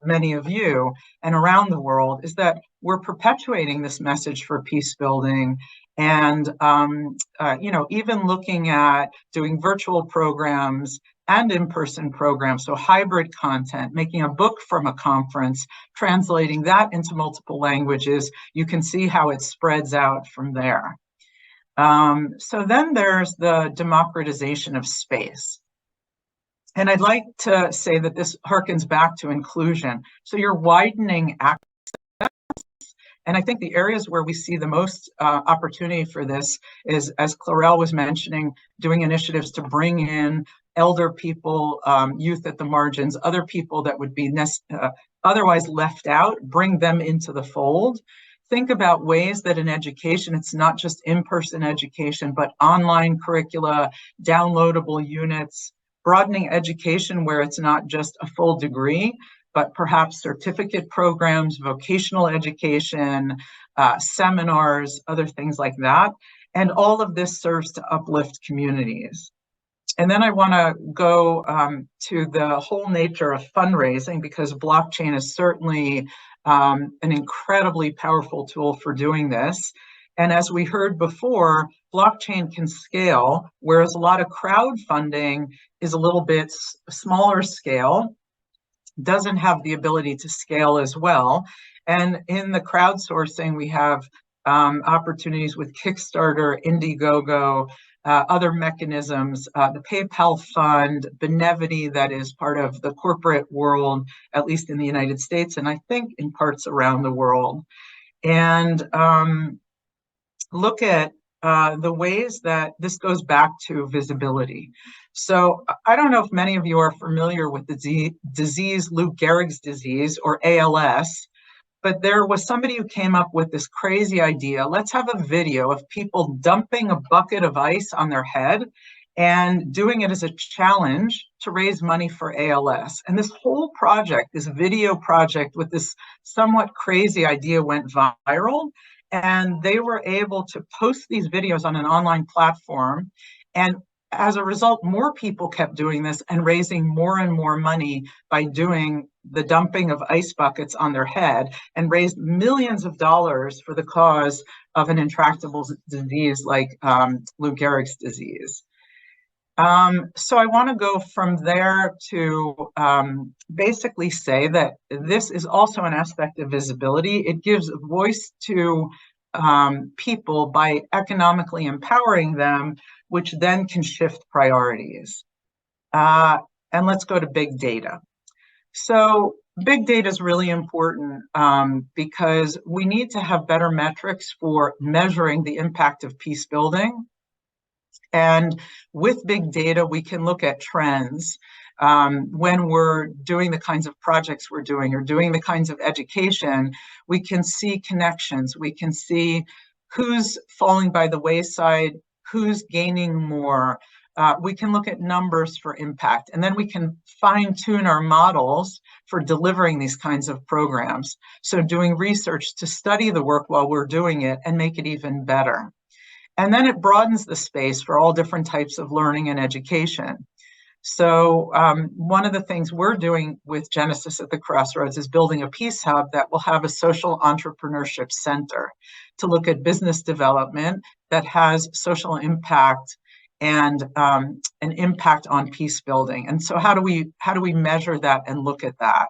many of you, and around the world, is that we're perpetuating this message for peace building. And, even looking at doing virtual programs and in-person programs, so hybrid content, making a book from a conference, translating that into multiple languages, you can see how it spreads out from there. So then there's the democratization of space. And I'd like to say that this harkens back to inclusion. So you're widening access And I think the areas where we see the most opportunity for this is, as Clarel was mentioning, doing initiatives to bring in elder people, youth at the margins, other people that would be otherwise left out, bring them into the fold. Think about ways that in education, it's not just in-person education, but online curricula, downloadable units, broadening education where it's not just a full degree, but perhaps certificate programs, vocational education, seminars, other things like that. And all of this serves to uplift communities. And then I want to go to the whole nature of fundraising, because blockchain is certainly an incredibly powerful tool for doing this. And as we heard before, blockchain can scale, whereas a lot of crowdfunding is a little bit smaller scale, doesn't have the ability to scale as well. And in the crowdsourcing, we have opportunities with Kickstarter, Indiegogo, other mechanisms, the PayPal fund, Benevity, that is part of the corporate world, at least in the United States, and I think in parts around the world. And look at the ways that this goes back to visibility. So I don't know if many of you are familiar with the disease, Lou Gehrig's disease, or ALS, but there was somebody who came up with this crazy idea. Let's have a video of people dumping a bucket of ice on their head and doing it as a challenge to raise money for ALS. And this whole project, this video project with this somewhat crazy idea, went viral. And they were able to post these videos on an online platform. And as a result, more people kept doing this and raising more and more money by doing the dumping of ice buckets on their head, and raised millions of dollars for the cause of an intractable disease like Lou Gehrig's disease. So I want to go from there to basically say that this is also an aspect of visibility. It gives voice to people by economically empowering them, which then can shift priorities. And let's go to big data. So big data is really important because we need to have better metrics for measuring the impact of peace building. And with big data, we can look at trends when we're doing the kinds of projects we're doing or doing the kinds of education. We can see connections. We can see who's falling by the wayside, who's gaining more. We can look at numbers for impact, and then we can fine-tune our models for delivering these kinds of programs. So doing research to study the work while we're doing it and make it even better. And then it broadens the space for all different types of learning and education. So one of the things we're doing with Genesis at the Crossroads is building a Peace Hub that will have a social entrepreneurship center to look at business development that has social impact and an impact on peace building. And so how do we measure that and look at that?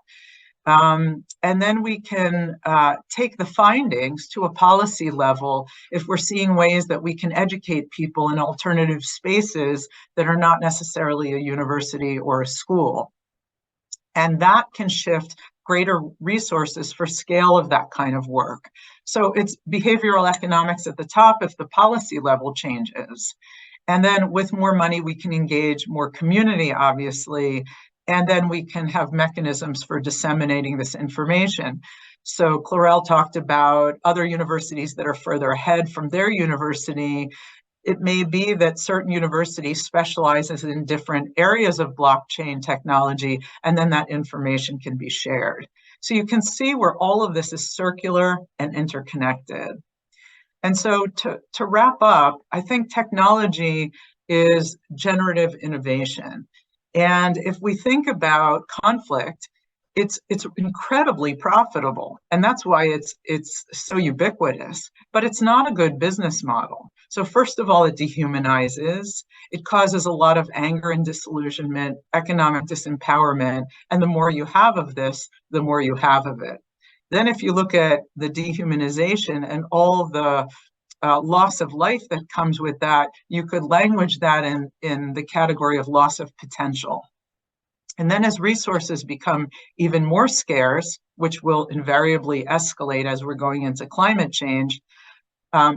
And then we can take the findings to a policy level if we're seeing ways that we can educate people in alternative spaces that are not necessarily a university or a school. And that can shift greater resources for scale of that kind of work. So it's behavioral economics at the top if the policy level changes. And then with more money, we can engage more community, obviously, and then we can have mechanisms for disseminating this information. So Clarel talked about other universities that are further ahead from their university. It may be that certain universities specializes in different areas of blockchain technology, and then that information can be shared. So you can see where all of this is circular and interconnected. And so to wrap up, I think technology is generative innovation. And if we think about conflict, it's incredibly profitable. And that's why it's so ubiquitous, but it's not a good business model. So first of all, it dehumanizes, it causes a lot of anger and disillusionment, economic disempowerment. And the more you have of this, the more you have of it. Then if you look at the dehumanization and all the loss of life that comes with that, you could language that in the category of loss of potential. And then as resources become even more scarce, which will invariably escalate as we're going into climate change,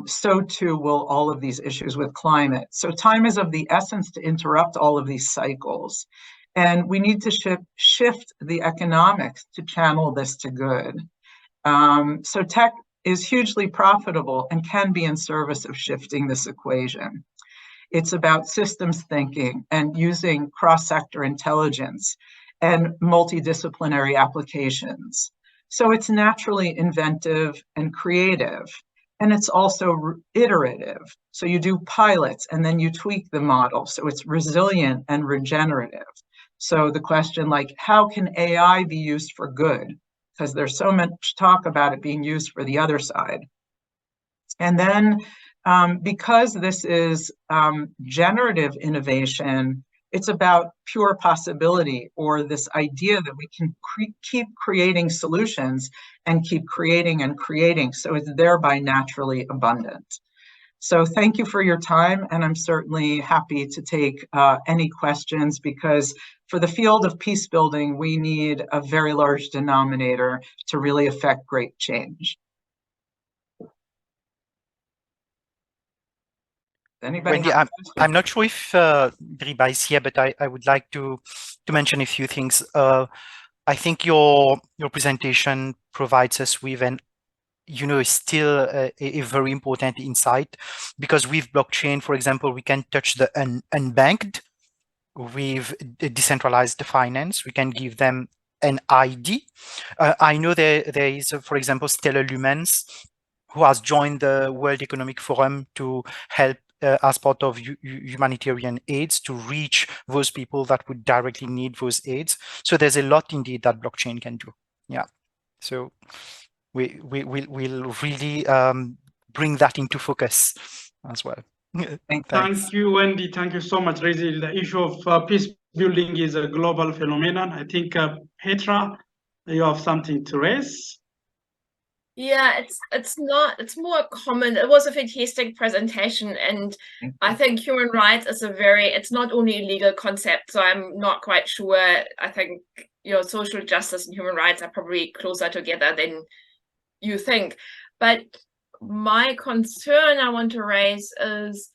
so too will all of these issues with climate. So time is of the essence to interrupt all of these cycles. And we need to shift the economics to channel this to good. So tech is hugely profitable and can be in service of shifting this equation. It's about systems thinking and using cross-sector intelligence and multidisciplinary applications. So it's naturally inventive and creative. And it's also iterative. So you do pilots and then you tweak the model. So it's resilient and regenerative. So the question like, how can AI be used for good? Because there's so much talk about it being used for the other side. And then because this is generative innovation, it's about pure possibility, or this idea that we can keep creating solutions and keep creating and creating. So it's thereby naturally abundant. So thank you for your time. And I'm certainly happy to take any questions, because for the field of peace building, we need a very large denominator to really affect great change. Anybody? Wendy, I'm not sure if Griba is here, but I would like to mention a few things. I think your presentation provides us with an, still a very important insight, because with blockchain, for example, we can touch the unbanked with decentralized finance. We can give them an ID. I know there is, for example, Stellar Lumens, who has joined the World Economic Forum to help as part of humanitarian aids to reach those people that would directly need those aids. So there's a lot indeed that blockchain can do. Yeah. So we'll really bring that into focus as well. Thank you, Wendy. Thank you so much, Rizzi. The issue of peace building is a global phenomenon. I think, Petra, you have something to raise. Yeah, it's more common. It was a fantastic presentation, and I think human rights is it's not only a legal concept, so I'm not quite sure. I think social justice and human rights are probably closer together than you think. But my concern I want to raise is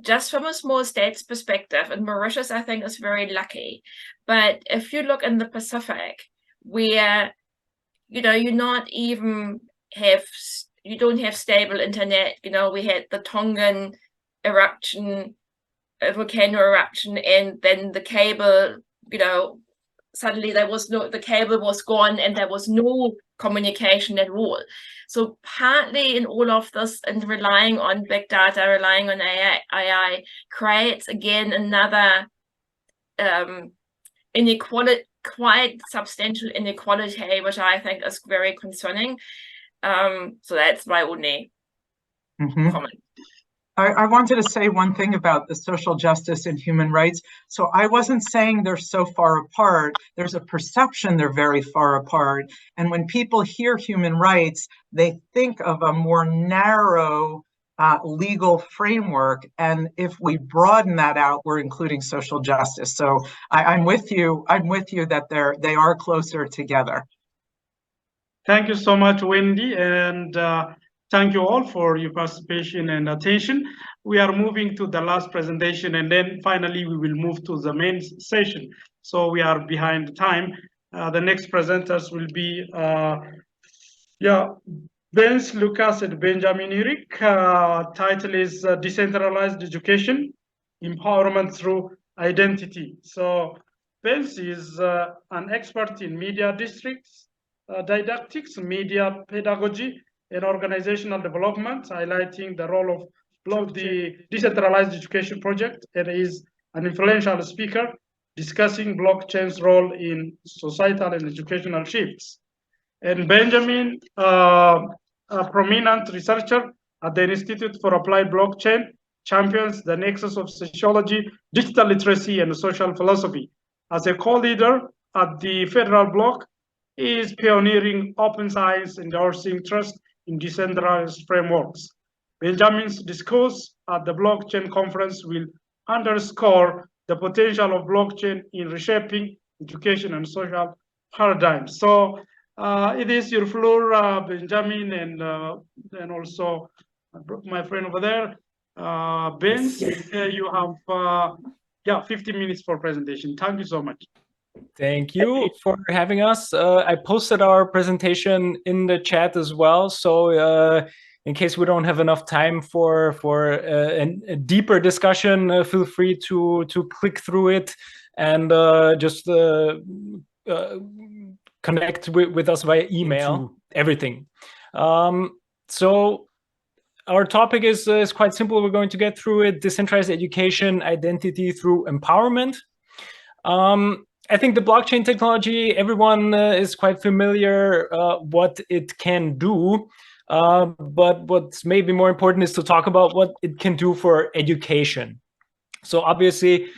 just from a small state's perspective, and Mauritius I think is very lucky. But if you look in the Pacific, where you don't have stable internet. We had the Tongan eruption, volcano eruption, and then the cable, suddenly the cable was gone and there was no communication at all. So partly in all of this, and relying on big data, relying on AI creates again another inequality, quite substantial inequality, which I think is very concerning. So that's my only comment. I wanted to say one thing about the social justice and human rights. So I wasn't saying they're so far apart. There's a perception they're very far apart. And when people hear human rights, they think of a more narrow legal framework. And if we broaden that out, we're including social justice. So I'm with you. I'm with you that they are closer together. Thank you so much, Wendy. And thank you all for your participation and attention. We are moving to the last presentation, and then finally we will move to the main session. So we are behind time. The next presenters will be Bence, Lukács, and Benjamin Heurich. Title is Decentralized Education, Empowerment Through Identity. So Bence is an expert in media districts, didactics, media pedagogy, and organizational development, highlighting the role of the Decentralized Education Project, and is an influential speaker discussing blockchain's role in societal and educational shifts. And Benjamin, a prominent researcher at the Institute for Applied Blockchain, champions the nexus of sociology, digital literacy, and social philosophy. As a co-leader at the Federal Bloc, he is pioneering open science, endorsing trust in decentralized frameworks. Benjamin's discourse at the Blockchain Conference will underscore the potential of blockchain in reshaping education and social paradigms. So it is your floor, Benjamin, and also my friend over there, Bence. You have 50 minutes for presentation. Thank you so much. Thank you for having us. I posted our presentation in the chat as well. So in case we don't have enough time for a deeper discussion, feel free to click through it and just connect with us via email, everything. So our topic is quite simple. We're going to get through it: decentralized education, identity through empowerment. I think the blockchain technology, everyone is quite familiar what it can do. But what's maybe more important is to talk about what it can do for education. So obviously,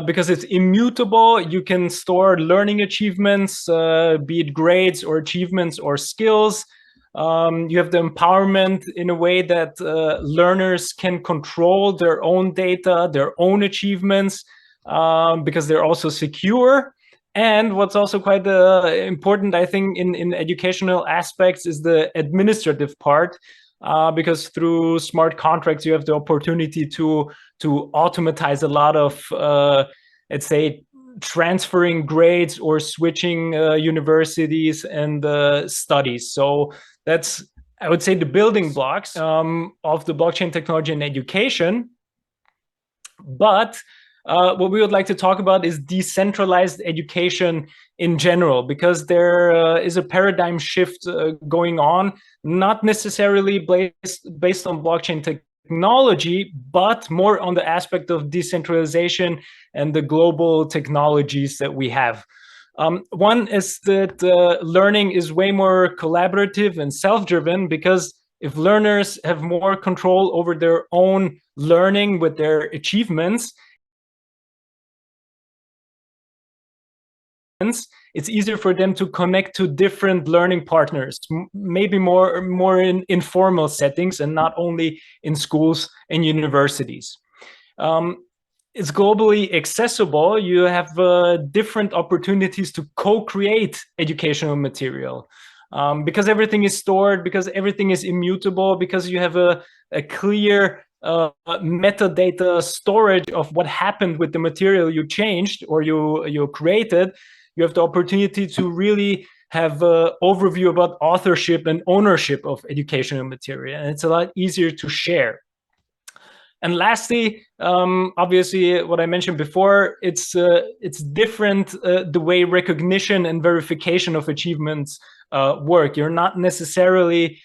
because it's immutable, you can store learning achievements, be it grades or achievements or skills. You have the empowerment in a way that learners can control their own data, their own achievements, because they're also secure. And what's also quite important, I think, in educational aspects is the administrative part, because through smart contracts, you have the opportunity to automatize a lot of, let's say, transferring grades or switching universities and studies. So that's, I would say, the building blocks of the blockchain technology in education. But what we would like to talk about is decentralized education in general, because there is a paradigm shift going on, not necessarily based on blockchain technology, but more on the aspect of decentralization and the global technologies that we have. One is that learning is way more collaborative and self-driven, because if learners have more control over their own learning with their achievements, it's easier for them to connect to different learning partners, maybe more in informal settings and not only in schools and universities. It's globally accessible. You have different opportunities to co-create educational material, because everything is stored, because everything is immutable, because you have a clear metadata storage of what happened with the material you changed or you created. You have the opportunity to really have an overview about authorship and ownership of educational material, and it's a lot easier to share. And lastly, obviously, what I mentioned before, it's different the way recognition and verification of achievements work. You're not necessarily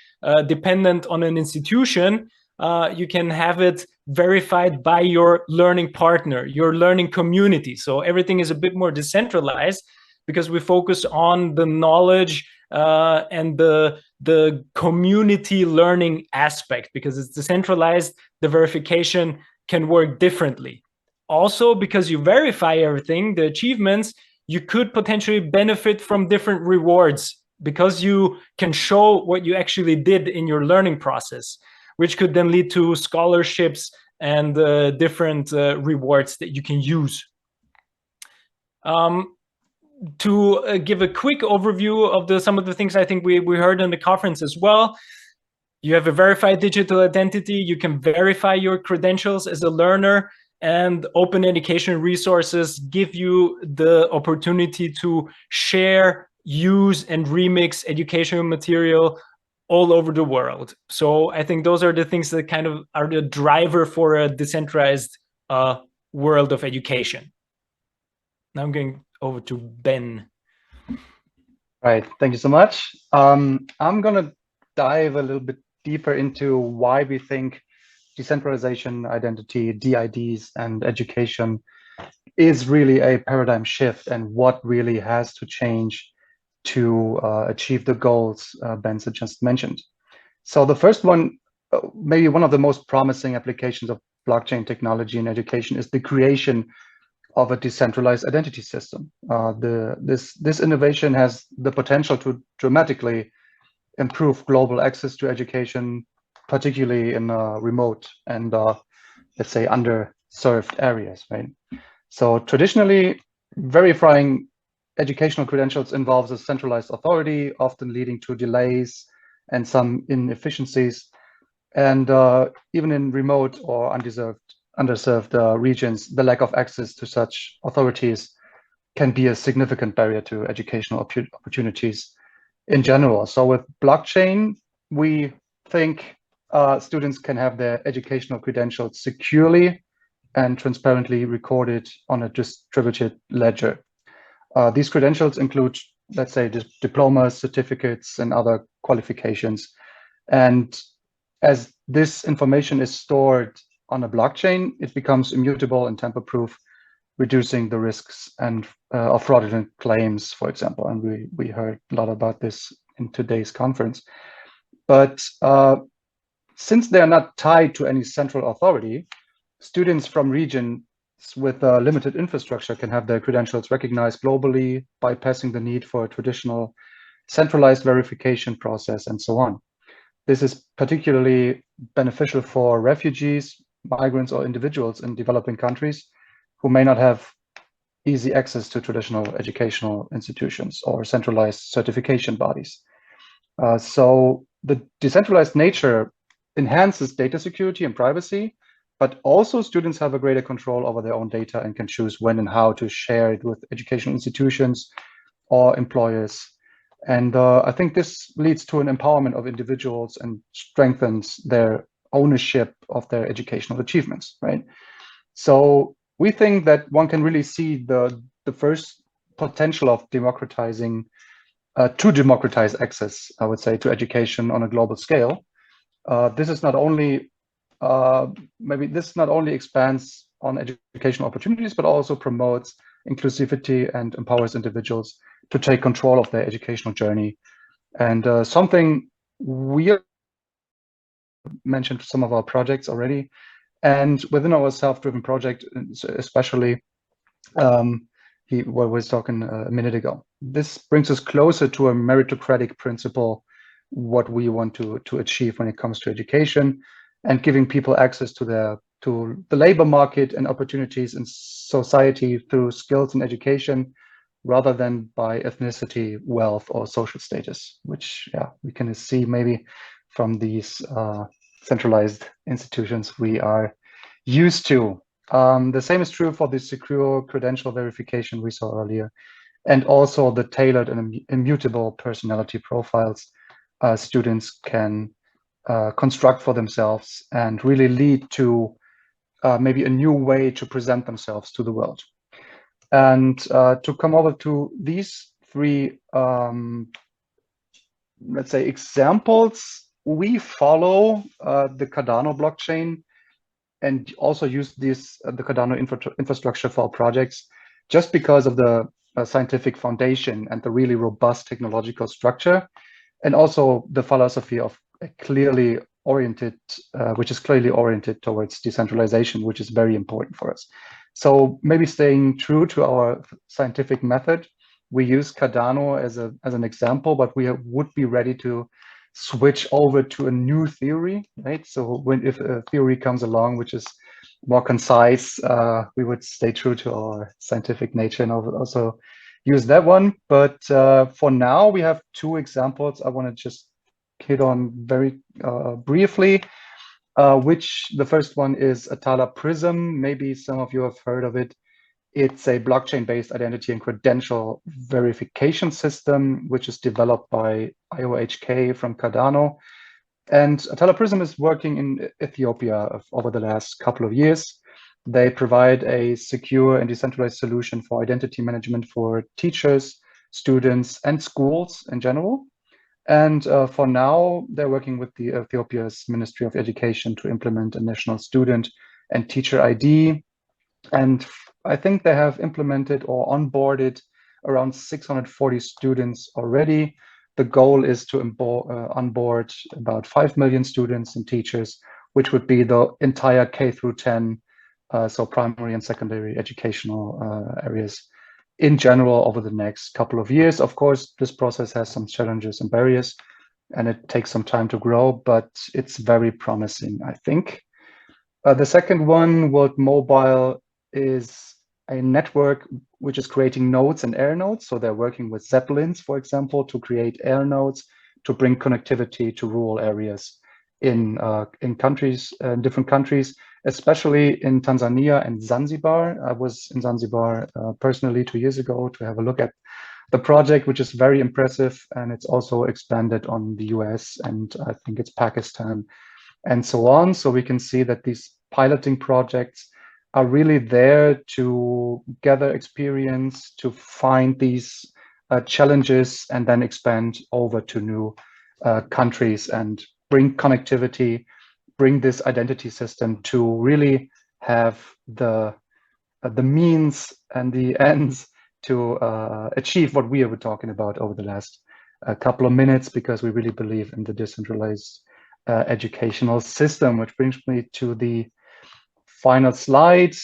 dependent on an institution. You can have it verified by your learning partner, your learning community. So everything is a bit more decentralized, because we focus on the knowledge and the community learning aspect. Because it's decentralized, the verification can work differently. Also, because you verify everything, the achievements, you could potentially benefit from different rewards, because you can show what you actually did in your learning process, which could then lead to scholarships and different rewards that you can use. To give a quick overview of some of the things I think we heard in the conference as well. You have a verified digital identity. You can verify your credentials as a learner, and open education resources give you the opportunity to share, use, and remix educational material all over the world. So I think those are the things that kind of are the driver for a decentralized world of education. Now I'm going over to Ben. Right, thank you so much. I'm gonna dive a little bit deeper into why we think decentralization, identity, DIDs, and education is really a paradigm shift, and what really has to change to achieve the goals Bence just mentioned. So the first one, maybe one of the most promising applications of blockchain technology in education, is the creation of a decentralized identity system. This innovation has the potential to dramatically improve global access to education, particularly in remote and let's say underserved areas, right? So traditionally, verifying educational credentials involves a centralized authority, often leading to delays and some inefficiencies. And even in remote or underserved regions, the lack of access to such authorities can be a significant barrier to educational opportunities in general. So with blockchain, we think students can have their educational credentials securely and transparently recorded on a distributed ledger. These credentials include, let's say, diplomas, certificates, and other qualifications. And as this information is stored on a blockchain, it becomes immutable and tamper-proof, reducing the risks and of fraudulent claims, for example. And we heard a lot about this in today's conference. But since they are not tied to any central authority, students from regions with limited infrastructure can have their credentials recognized globally, bypassing the need for a traditional centralized verification process and so on. This is particularly beneficial for refugees, migrants, or individuals in developing countries who may not have easy access to traditional educational institutions or centralized certification bodies. So the decentralized nature enhances data security and privacy, but also students have a greater control over their own data and can choose when and how to share it with educational institutions or employers. And I think this leads to an empowerment of individuals and strengthens their ownership of their educational achievements, right? So we think that one can really see the first potential of democratizing, to democratize access, I would say, to education on a global scale. This is not only, maybe this not only expands on educational opportunities, but also promotes inclusivity and empowers individuals to take control of their educational journey. And something we mentioned some of our projects already, and within our self-driven project, especially, he was talking a minute ago. This brings us closer to a meritocratic principle, what we want to achieve when it comes to education, and giving people access to the labor market and opportunities in society through skills and education, rather than by ethnicity, wealth, or social status, which, yeah, we can see maybe from these centralized institutions we are used to. The same is true for the secure credential verification we saw earlier, and also the tailored and immutable personality profiles students can construct for themselves and really lead to maybe a new way to present themselves to the world. And to come over to these three, let's say, examples, we follow the Cardano blockchain and also use this the Cardano infrastructure for our projects, just because of the scientific foundation and the really robust technological structure, and also the philosophy of a clearly oriented, which is clearly oriented towards decentralization, which is very important for us. So maybe staying true to our scientific method, we use Cardano as an example, but we would be ready to switch over to a new theory, right? So if a theory comes along which is more concise, we would stay true to our scientific nature and also use that one. But for now, we have two examples I want to just hit on very briefly, which the first one is Atala Prism. Maybe some of you have heard of it. It's a blockchain-based identity and credential verification system, which is developed by IOHK from Cardano. And Atala Prism is working in Ethiopia over the last couple of years. They provide a secure and decentralized solution for identity management for teachers, students, and schools in general. And for now, they're working with the Ethiopia's Ministry of Education to implement a national student and teacher ID. And I think they have implemented or onboarded around 640 students already. The goal is to onboard about 5 million students and teachers, which would be the entire K through 10, so primary and secondary educational areas in general over the next couple of years. Of course, this process has some challenges and barriers, and it takes some time to grow, but it's very promising, I think. The second one, World Mobile, is a network which is creating nodes and air nodes. So they're working with Zeppelins, for example, to create air nodes to bring connectivity to rural areas in countries, different countries, especially in Tanzania and Zanzibar. I was in Zanzibar personally 2 years ago to have a look at the project, which is very impressive, and it's also expanded on the US, and I think it's Pakistan and so on. So we can see that these piloting projects are really there to gather experience, to find these challenges, and then expand over to new countries and bring connectivity, bring this identity system to really have the means and the ends to achieve what we were talking about over the last couple of minutes, because we really believe in the decentralized educational system, which brings me to the final slide.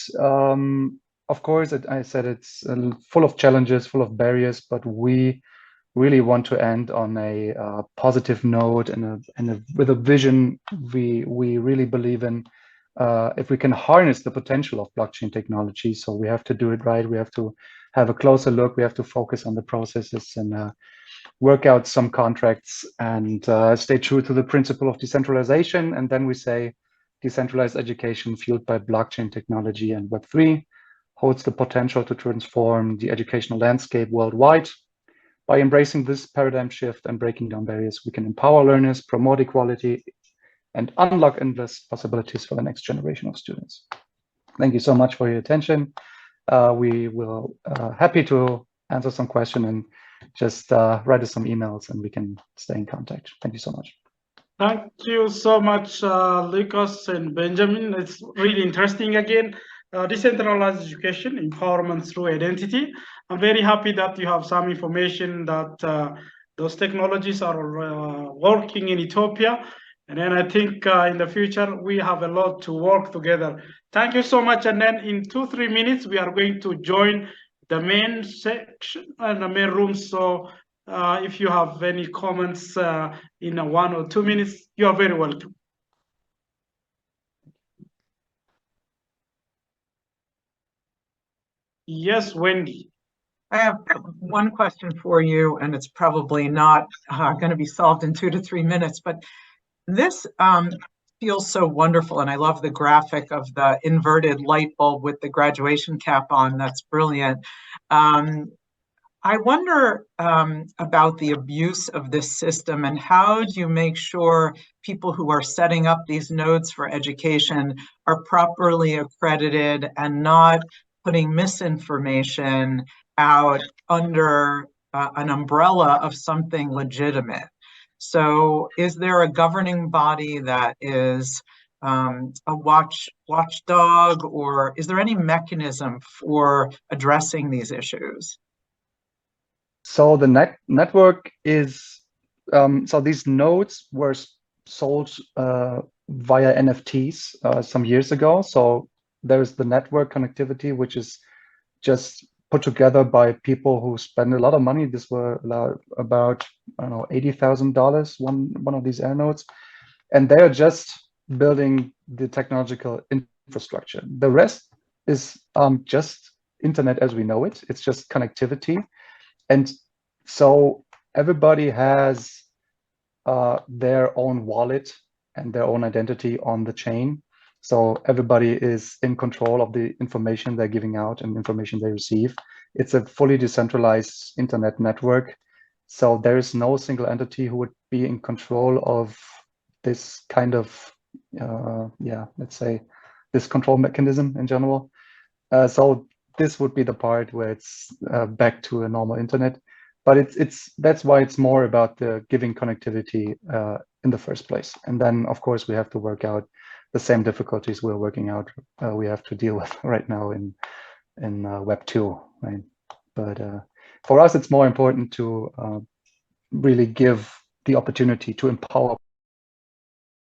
Of course, I said it's full of challenges, full of barriers, but we really want to end on a positive note and with a vision we really believe in. If we can harness the potential of blockchain technology, so we have to do it right. We have to have a closer look. We have to focus on the processes and work out some contracts and stay true to the principle of decentralization. And then we say decentralized education fueled by blockchain technology and Web3 holds the potential to transform the educational landscape worldwide. By embracing this paradigm shift and breaking down barriers, we can empower learners, promote equality, and unlock endless possibilities for the next generation of students. Thank you so much for your attention. We will happy to answer some questions and just write us some emails and we can stay in contact. Thank you so much. Thank you so much, Lukács and Benjamin. It's really interesting again. Decentralized education, empowerment through identity. I'm very happy that you have some information that those technologies are working in Ethiopia. And then I think in the future, we have a lot to work together. Thank you so much. And then in 2-3 minutes, we are going to join the main section and the main room. So if you have any comments in 1 or 2 minutes, you are very welcome. Yes, Wendy. I have one question for you, and it's probably not going to be solved in 2 to 3 minutes, but this feels so wonderful, and I love the graphic of the inverted light bulb with the graduation cap on. That's brilliant. I wonder about the abuse of this system, and how do you make sure people who are setting up these nodes for education are properly accredited and not putting misinformation out under an umbrella of something legitimate? So is there a governing body that is a watchdog, or is there any mechanism for addressing these issues? So the network is, so these nodes were sold via NFTs some years ago. So there's the network connectivity, which is just put together by people who spend a lot of money. This were about, I don't know, $80,000, one of these air nodes. And they're just building the technological infrastructure. The rest is just internet as we know it. It's just connectivity. And so everybody has their own wallet and their own identity on the chain. So everybody is in control of the information they're giving out and information they receive. It's a fully decentralized internet network. So there is no single entity who would be in control of this kind of, let's say, this control mechanism in general. So this would be the part where it's back to a normal internet. But that's why it's more about the giving connectivity in the first place. And then, of course, we have to work out the same difficulties we're working out, we have to deal with right now in Web 2, right? But for us, it's more important to really give the opportunity to empower